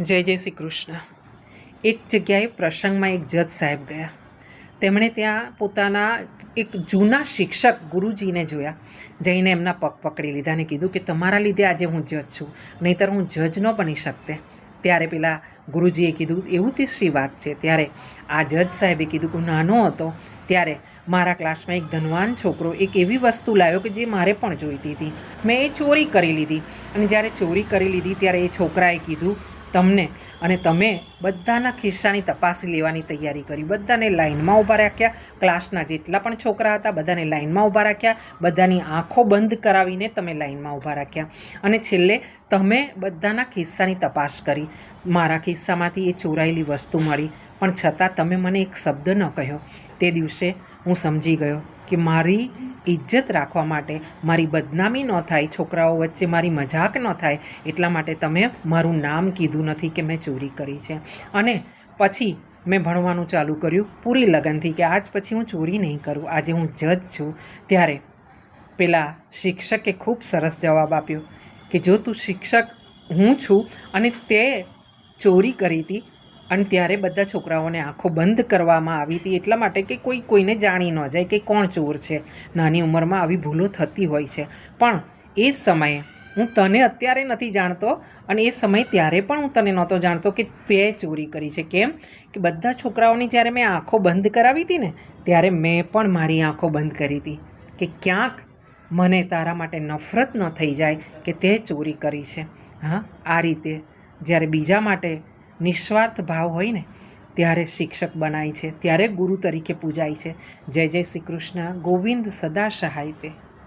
જય જય શ્રી કૃષ્ણ. એક જગ્યાએ પ્રસંગમાં એક જજ સાહેબ ગયા. તેમણે ત્યાં પોતાના એક જૂના શિક્ષક ગુરુજીને જોયા. જઈને એમના પગ પકડી લીધા અને કીધું કે તમારા લીધે આજે હું જજ છું, નહીંતર હું જજ ન બની શકતે. ત્યારે પેલા ગુરુજીએ કીધું એવું તે શી વાત છે. ત્યારે આ જજ સાહેબે કીધું કે નાનો હતો ત્યારે મારા ક્લાસમાં એક ધનવાન છોકરો એક એવી વસ્તુ લાવ્યો કે જે મારે પણ જોઈતી હતી. મેં એ ચોરી કરી લીધી અને જ્યારે ચોરી કરી લીધી ત્યારે એ છોકરાએ કીધું તમને, અને તમે બધાના ખિસ્સાની તપાસ લેવાની તૈયારી કરી. બધાને લાઇનમાં ઊભા રાખ્યા. ક્લાસના જેટલા પણ છોકરા હતા બધાને લાઇનમાં ઊભા રાખ્યા. બધાની આંખો બંધ કરાવીને તમે લાઇનમાં ઊભા રાખ્યા અને છેલ્લે તમે બધાના ખિસ્સાની તપાસ કરી. મારા ખિસ્સામાંથી એ ચોરાયેલી વસ્તુ મળી, પણ છતાં તમે મને એક શબ્દ ન કહ્યો. તે દિવસે હું સમજી ગયો કે મારી ઇજ્જત રાખવા માટે, મારી બદનામી ન થાય, છોકરાઓ વચ્ચે મારી મજાક ન થાય, એટલા માટે તમે મારું નામ કીધું નથી કે મેં ચોરી કરી છે. અને પછી મેં ભણવાનું ચાલુ કર્યું પૂરી લગનથી કે આજ પછી હું ચોરી નહીં કરું. આજે હું જજ છું. ત્યારે પેલા શિક્ષકે ખૂબ સરસ જવાબ આપ્યો કે જો તું શિક્ષક હું છું અને તે ચોરી કરી હતી અને ત્યારે બધા છોકરાઓને આંખો બંધ કરવામાં આવી હતી એટલા માટે કે કોઈ કોઈને જાણી ન જાય કે કોણ ચોર છે. નાની ઉંમરમાં આવી ભૂલો થતી હોય છે. પણ એ સમયે હું તને અત્યારે નથી જાણતો અને એ સમય ત્યારે પણ હું તને નહોતો જાણતો કે તે ચોરી કરી છે. કેમ કે બધા છોકરાઓની જ્યારે મેં આંખો બંધ કરાવી હતી ને ત્યારે મેં પણ મારી આંખો બંધ કરી હતી કે ક્યાંક મને તારા માટે નફરત ન થઈ જાય કે તે ચોરી કરી છે. હા, આ રીતે જ્યારે બીજા માટે નિસ્વાર્થ ભાવ હોય ને ત્યારે શિક્ષક બનાય છે, ત્યારે ગુરુ તરીકે પૂજાય છે. જય જય શ્રી કૃષ્ણ. ગોવિંદ સદા સહાય તે.